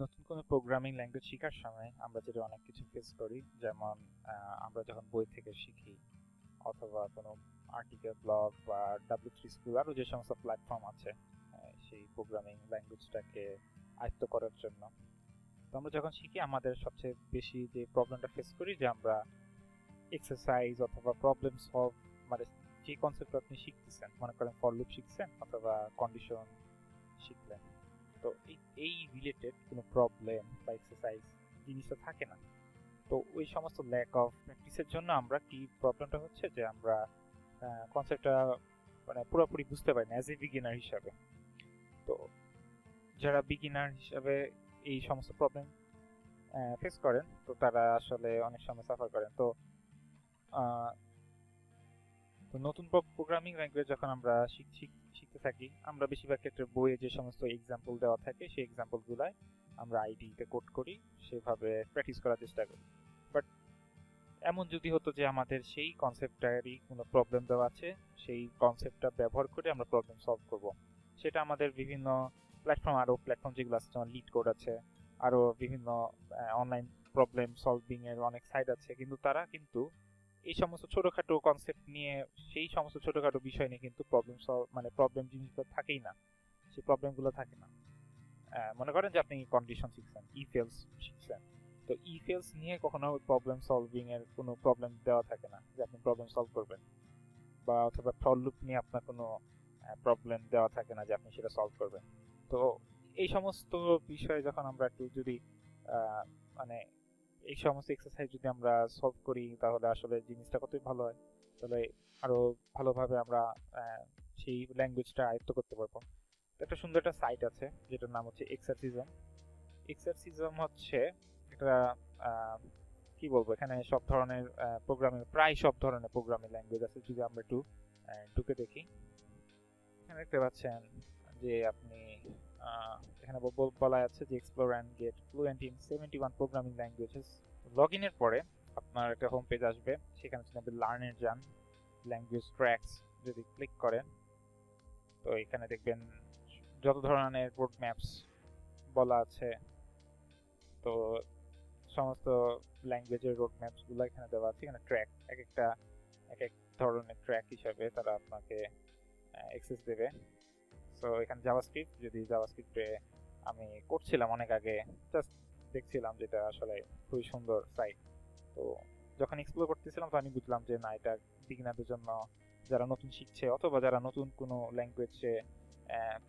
নতুন কোনো programming language শেখার সময় আমরা যেটা অনেক কিছু ফেস করি, যেমন আমরা যখন বই থেকে শিখি অথবা কোনো আর্টিকেল, ব্লগ বা W3 স্কুল আরও যে সমস্ত প্ল্যাটফর্ম আছে সেই প্রোগ্রামিং ল্যাঙ্গুয়েজটাকে আয়ত্ত করার জন্য। তো আমরা যখন শিখি আমাদের সবচেয়ে বেশি যে প্রবলেমটা ফেস করি যে আমরা এক্সারসাইজ অথবা প্রবলেম সলভ, মানে যে কনসেপ্ট আপনি শিখতেছেন, মনে করেন ফর লুপ শিখছেন অথবা কন্ডিশন শিখলেন, তো এই রিলেটেড কোনো প্রবলেম বা এক্সারসাইজ জিনিসটা থাকে না। তো ওই সমস্ত ল্যাক অফ প্র্যাকটিসের জন্য আমরা কি প্রবলেমটা হচ্ছে যে আমরা কনসেপ্টটা মানে পুরোপুরি বুঝতে পারি না অ্যাজ এ বিগিনার হিসাবে। তো যারা বিগিনার হিসাবে এই সমস্ত প্রবলেম ফেস করেন, তো তারা আসলে অনেক সময় সাফার করেন। তো আহ, তো নতুন প্রোগ্রামিং ল্যাঙ্গুয়েজ যখন আমরা শিখতে থাকি, আমরা বেশিরভাগ ক্ষেত্রে বইয়ে যে সমস্ত এক্সাম্পল দেওয়া থাকে সেই এক্সাম্পলগুলাই আমরা আইডিতে কোড করি, সেভাবে প্র্যাকটিস করার চেষ্টা করি। বাট এমন যদি হতো যে আমাদের সেই কনসেপ্টটারই কোনো প্রবলেম দেওয়া আছে, সেই কনসেপ্টটা ব্যবহার করে আমরা প্রবলেম সলভ করব, সেটা আমাদের বিভিন্ন প্ল্যাটফর্ম, আরও প্ল্যাটফর্ম যেগুলো আছে যেমন লিড কোড আছে, আরও বিভিন্ন অনলাইন প্রবলেম সলভিং এর অনেক সাইট আছে, কিন্তু তারা কিন্তু এই সমস্ত ছোটখাটো কনসেপ্ট নিয়ে, সেই সমস্ত ছোটখাটো বিষয় নিয়ে কিন্তু প্রবলেম সলভ, মানে প্রবলেম জিনিসগুলো থাকেই না, সেই প্রবলেমগুলো থাকে না। মনে করেন যে আপনি কন্ডিশন শিখছেন, ইফ এলস শিখছেন, তো ইফ এলস নিয়ে কখনো প্রবলেম সলভিং এর কোনো প্রবলেম দেওয়া থাকে না যে আপনি প্রবলেম সলভ করবেন, বা অথবা ফর লুপ নিয়ে আপনার কোনো প্রবলেম দেওয়া থাকে না যে আপনি সেটা সলভ করবেন। তো এই সমস্ত বিষয়ে যখন আমরা একটু যদি আহ, মানে এই সমস্ত এক্সারসাইজ যদি আমরা সলভ করি, তাহলে আসলে জিনিসটা কতই ভালো হয়। তাহলে আরো ভালোভাবে আমরা আহ, সেই ল্যাঙ্গুয়েজটা আয়ত্ত করতে পারবো। তো একটা সুন্দর একটা সাইট আছে যেটার নাম হচ্ছে এক্সারসিজম। এক্সারসিজম হচ্ছে একটা কি বলবো, এখানে সব ধরনের প্রোগ্রামিং, প্রায় সব ধরনের প্রোগ্রামিং ল্যাঙ্গুয়েজ আছে। যদি আমরা একটু ঢুকে দেখি, এখানে দেখতে পাচ্ছেন যে আপনি এখানে বলা আছে যে explore and get fluent in 71 programming languages. Log ইনের পরে আপনার একটা হোম পেজ আসবে, সেখানে যদি আপনি লার্নে যান, ল্যাঙ্গুয়েজ ট্র্যাকস যদি ক্লিক করেন, তো এখানে দেখবেন যত ধরনের রোড ম্যাপস বলা আছে। তো সমস্ত ল্যাঙ্গুয়েজের রোড ম্যাপস গুলো এখানে দেওয়া আছে। এখানে ট্র্যাক, এক এক ধরনের ট্র্যাক হিসাবে তারা আপনাকে অ্যাক্সেস দেবে। সো এখানে জাভাস্ক্রিপ্ট, যদি জাভাস্ক্রিপ্টে আমি করছিলাম অনেক আগে, জাস্ট দেখছিলাম, যেটা আসলে খুবই সুন্দর সাইট। তো যখন এক্সপ্লোর করতেছিলাম তো আমি বুঝলাম যে না, এটা বিগিনারদের জন্য, যারা নতুন শিখছে অথবা যারা নতুন কোনো ল্যাঙ্গুয়েজে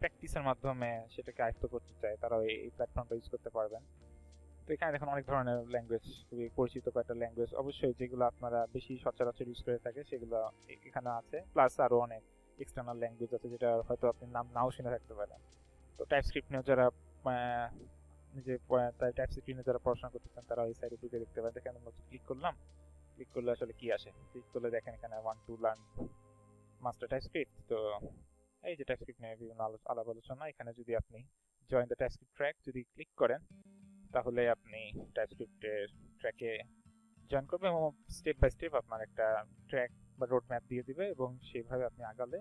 প্র্যাকটিসের মাধ্যমে সেটাকে আয়ত্ত করতে চায়, তারা এই প্ল্যাটফর্মটা ইউজ করতে পারবেন। তো এখানে দেখুন অনেক ধরনের ল্যাঙ্গুয়েজ, খুবই পরিচিত কয়েকটা ল্যাঙ্গুয়েজ, অবশ্যই যেগুলো আপনারা বেশি সচরাচর ইউজ করে থাকে সেগুলো এখানে আছে, প্লাস আরও অনেক এক্সটার্নাল ল্যাঙ্গুয়েজ আছে যেটা হয়তো আপনি নাম নাও শুনে থাকতে পারেন। তো টাইপস্ক্রিপ্ট নিয়ে যারা নিজে টাইপস্ক্রিপ্ট নিয়ে যারা পড়াশোনা করতেছেন, তারা এই সাইডে ঢুকে দেখতে পারেন। দেখেন আমরা ক্লিক করলাম, ক্লিক করলে আসলে কি আসে, ক্লিক করলে দেখেন এখানে one to learn master TypeScript. তো এই যে টাইপস্ক্রিপ্ট নিয়ে বিভিন্ন আলাপ আলোচনা, এখানে যদি আপনি জয়েন দ্য টাইপস্ক্রিপ্ট ট্র্যাক যদি ক্লিক করেন, তাহলে আপনি টাইপস্ক্রিপ্টের ট্র্যাকে জয়েন করবেন এবং স্টেপ বাই স্টেপ আপনার একটা ট্র্যাক বা রোড ম্যাপ দিয়ে দিবে, এবং সেইভাবে আপনি আগালে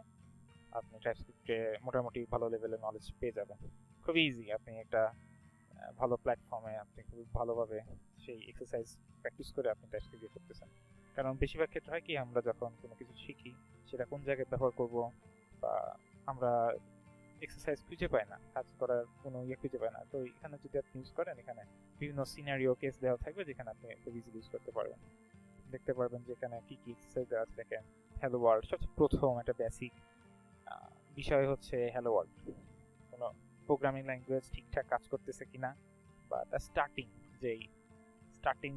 আপনি টাইপস্ক্রিপ্টে মোটামুটি ভালো লেভেলের নলেজ পেয়ে যাবেন। খুবই ইজি, আপনি একটা ভালো প্ল্যাটফর্মে আপনি খুব ভালোভাবে সেই এক্সারসাইজ প্র্যাকটিস করে আপনি টাইপস্ক্রিপ্ট দিয়ে করতেছেন। কারণ বেশিরভাগ ক্ষেত্রে হয় কি, আমরা যখন কোনো কিছু শিখি সেটা কোন জায়গায় ব্যবহার করব, বা আমরা এক্সারসাইজ খুঁজে পায় না, কাজ করার কোনো ইয়ে খুঁজে পায় না। তো এখানে যদি আপনি ইউজ করেন, এখানে বিভিন্ন সিনারিও কেস দেওয়া থাকবে যেখানে আপনি খুব ইজিলি ইউজ করতে পারবেন। দেখতে পারবেন যে এখানে কি কি এক্সারসাইজ দেওয়া আছে। দেখেন হ্যালো ওয়ার্ল্ড, সবচেয়ে প্রথম একটা বেসিক বিষয় হচ্ছে হ্যালো ওয়ার্ল্ড। কোনো প্রোগ্রামিং ল্যাঙ্গুয়েজ ঠিকঠাক কাজ করতেছে কিনা, বা তার স্টার্টিং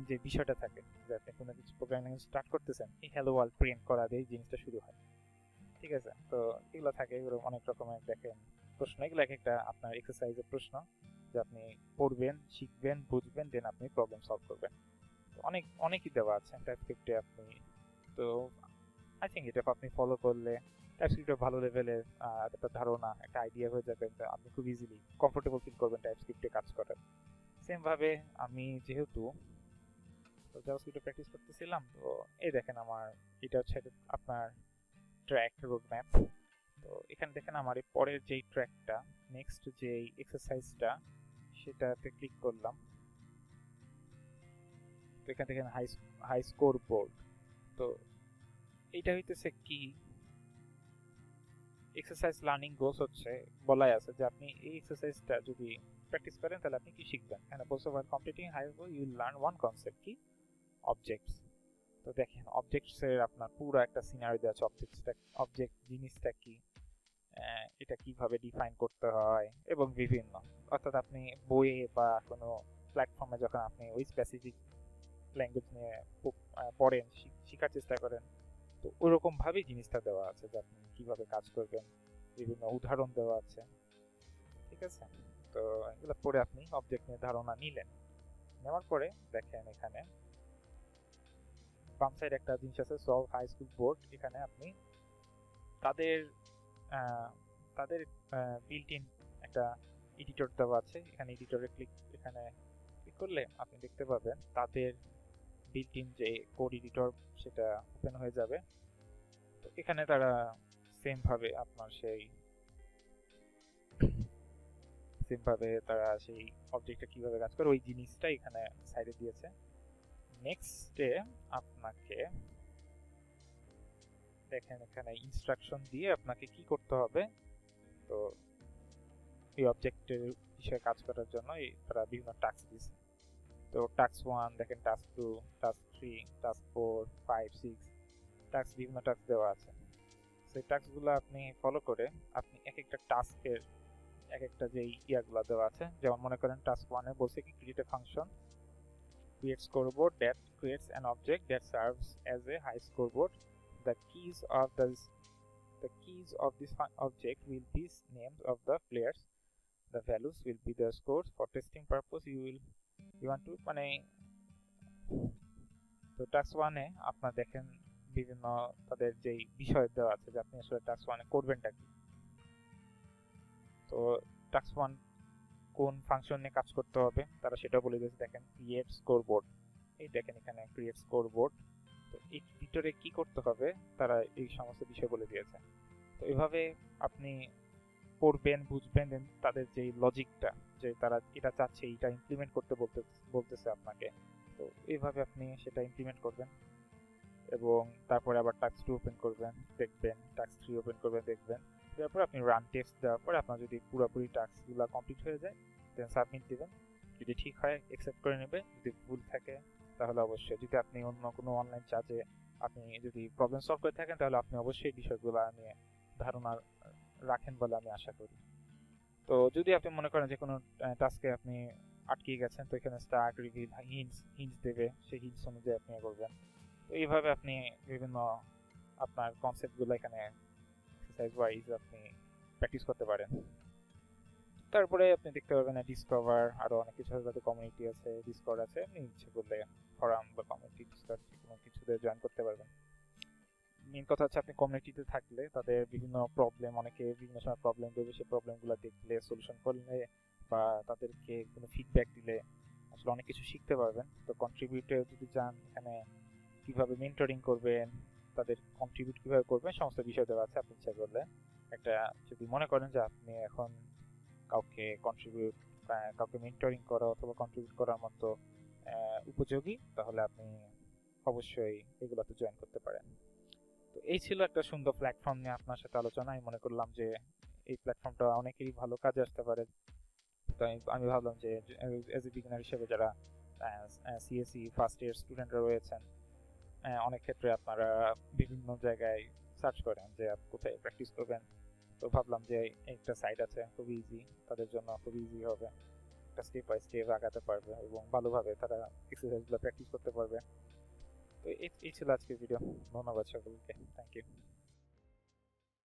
যে বিষয়টা থাকে, যে আপনি কোনো কিছু প্রোগ্রামিং ল্যাঙ্গুয়েজ স্টার্ট করতেছেন, এই হ্যালো ওয়ার্ল্ড প্রিন্ট করা দিয়ে জিনিসটা শুরু হয়। ঠিক আছে, তো এগুলো থাকে, এগুলো অনেক রকমের দেখেন প্রশ্ন, এগুলো এক একটা আপনার এক্সারসাইজের প্রশ্ন, যে আপনি পড়বেন, শিখবেন, বুঝবেন, দেন আপনি প্রবলেম সলভ করবেন। তো অনেকই দেওয়া আছে টাইপস্ক্রিপ্টে আপনি। তো আই থিঙ্ক এটা আপনি ফলো করলে টাইপস্ক্রিপ্টের ভালো লেভেলের একটা ধারণা, একটা আইডিয়া হয়ে যাবে, আপনি খুব ইজিলি কমফোর্টেবল ফিল করবেন টাইপস্ক্রিপ্টে কাজ করার। সেম ভাবে আমি যেহেতু জাভাস্ক্রিপ্টে প্র্যাকটিস করতেছিলাম, তো এই দেখেন আমার এটা হচ্ছে আপনার ট্র্যাক রোড ম্যাপ। তো এখানে দেখেন আমার এই পরের যেই ট্র্যাকটা, নেক্সট যেই এক্সারসাইজটা, সেটাতে ক্লিক করলাম। তো এখান থেকে হাই স্কোর বোর্ড, তো এইটা হইতেছে কি এক্সারসাইজ লার্নিং গোলস হচ্ছে বলাই আছে যে আপনি এই এক্সারসাইজটা যদি প্র্যাকটিস করেন তাহলে আপনি কি শিখবেন। এখানে বলছে while completing high goal you will learn one concept কি অবজেক্টস। তো দেখেন অবজেক্টস এর আপনার পুরো একটা সিনারি দেওয়া আছে। অবজেক্ট জিনিসটা কি, এটা কিভাবে ডিফাইন করতে হয় এবং বিভিন্ন, অর্থাৎ আপনি বইয়ে বা কোনো প্ল্যাটফর্মে যখন আপনি ওই স্পেসিফিক ল্যাঙ্গুয়েজ নিয়ে পড়েন, শেখার চেষ্টা করেন, তো ওইরকম ভাবেই জিনিসটা দেওয়া আছে যে আপনি কিভাবে কাজ করবেন, বিভিন্ন উদাহরণ দেওয়া আছে। ঠিক আছে, তো এগুলো পরে আপনি অবজেক্ট নিয়ে ধারণা নিলেন। নেওয়ার পরে দেখেন এখানে বাম সাইড একটা জিনিস আছে সলভ হাই স্কুল বোর্ড। এখানে আপনি তাদের তাদের বিল্ট ইন একটা এডিটর দেওয়া আছে। এখানে এডিটরে এখানে ক্লিক করলে আপনি দেখতে পাবেন তাদের বিল্ট ইন যে কোড এডিটর সেটা ওপেন হয়ে যাবে। তো এখানে তারা সেম ভাবে তারা সেই অবজেক্টটা কিভাবে কাজ করে ওই জিনিসটা এখানে সাইডে দিয়েছে। নেক্সটে আপনাকে দেখেন এখানে ইনস্ট্রাকশন দিয়ে আপনাকে কি করতে হবে। তো এই অবজেক্টের বিষয়ে কাজ করার জন্য তারা বিভিন্ন টাস্ক দিয়েছে। তো টাস্ক 1 দেখেন, টাস্ক 2, টাস্ক 3, টাস্ক 4, 5, 6 টাস্ক, বিভিন্ন টাস্ক দেওয়া আছে। সেই টাস্কগুলো আপনি ফলো করে আপনি এক একটা টাস্কের এক একটা যে ইয়াগুলো দেওয়া আছে, যেমন মনে করেন টাস্ক 1 এ বলছে কি create a function create scoreboard that creates an object that serves as a high scoreboard. The keys of this object will be names of the players. The values will be the scores. For testing purpose you want to মানে তো task 1 এ আপনারা দেখেন বিভিন্ন তাদের যে বিষয় দেওয়া আছে যে আপনি আসলে টাস্ক 1 এ করবেনটা কি। তো টাস্ক 1 কোন ফাংশন নিয়ে কাজ করতে হবে তারা সেটা বলে দিয়েছে। দেখেন ক্রিয়েট স্কোরবোর্ড, এই দেখেন এখানে ক্রিয়েট স্কোরবোর্ড। তো এই ভিতরে কি করতে হবে তারা এই সমস্ত বিষয় বলে দিয়েছে। তো এইভাবে আপনি পড়বেন, বুঝবেন, তাদের যে লজিকটা যে তারা এটা চাচ্ছে এটা ইমপ্লিমেন্ট করতে বলতেছে আপনাকে। তো এইভাবে আপনি সেটা ইমপ্লিমেন্ট করবেন এবং তারপরে আবার টাস্ক 2 ওপেন করবেন, দেখবেন, টাস্ক 3 ওপেন করবেন, দেখবেন। তারপর আপনি রান টেস্ট দেওয়ার পরে আপনার যদি পুরোপুরি টাস্কগুলো কমপ্লিট হয়ে যায় দেন সাবমিট দিবেন। যদি ঠিক হয় অ্যাকসেপ্ট করে নেবে, যদি ভুল থাকে তাহলে অবশ্যই, যদি আপনি অন্য কোনো অনলাইন চার্জে আপনি যদি প্রবলেম সলভ করে থাকেন তাহলে আপনি অবশ্যই বিষয়গুলো নিয়ে ধারণা রাখেন বলে আমি আশা করি। তো যদি আপনি মনে করেন যে কোনো টাস্কে আপনি আটকে গেছেন, তো এখানে স্টার্ট, রিভিল, হিন্টস দেবে, সেই হিন্টস অনুযায়ী আপনি করবেন। তো এইভাবে আপনি বিভিন্ন আপনার কনসেপ্টগুলো এখানে এক্সারসাইজ ওয়াইজ আপনি প্র্যাকটিস করতে পারেন। তারপরে আপনি দেখতে পাবেন ডিসকভার, আরো অনেক কিছু আছে, কমিউনিটি আছে, ডিসকর্ড আছে, আপনি ইচ্ছে করলে ফোরাম বা কমিউনিটি ডিসকর্ড কোনো কিছুতে জয়েন করতে পারবেন। মেন কথা হচ্ছে আপনি কমিউনিটিতে থাকলে তাদের বিভিন্ন প্রবলেম, অনেকে বিভিন্ন সময় প্রবলেম দেবে, সেই প্রবলেমগুলো দেখলে সলিউশন করলে বা তাদেরকে কোনো ফিডব্যাক দিলে আসলে অনেক কিছু শিখতে পারবেন। তো কন্ট্রিবিউটে যদি যান, এখানে কিভাবে মেন্টরিং করবেন, তাদের কন্ট্রিবিউট কিভাবে করবেন, সমস্ত বিষয় দেওয়া আছে। আপনি ইচ্ছা করলে একটা, যদি মনে করেন যে আপনি এখন কাউকে মেন্টরিং করা অথবা কন্ট্রিবিউট করার মতো উপযোগী, তাহলে আপনি অবশ্যই এগুলোতে জয়েন করতে পারেন। তো এই ছিল একটা সুন্দর প্ল্যাটফর্ম নিয়ে আপনার সাথে আলোচনা। আমি মনে করলাম যে এই প্ল্যাটফর্মটা অনেকেরই ভালো কাজে আসতে পারে। তো আমি ভাবলাম যে এজ এ বিগিনার হিসেবে যারা সিএসসি ফার্স্ট ইয়ার স্টুডেন্টরা রয়েছেন, অনেক ক্ষেত্রে আপনারা বিভিন্ন জায়গায় সার্চ করেন যে কোথায় প্র্যাকটিস করবেন। তো ভাবলাম যে একটা সাইট আছে, খুব ইজি, তাদের জন্য খুব ইজি হবে, একটা স্টেপ বাই স্টেপ আগাতে পারবে এবং ভালোভাবে তারা এক্সারসাইজগুলো প্র্যাকটিস করতে পারবে। তো এই ছিল আজকের ভিডিও। ধন্যবাদ সকলকে, থ্যাংক ইউ।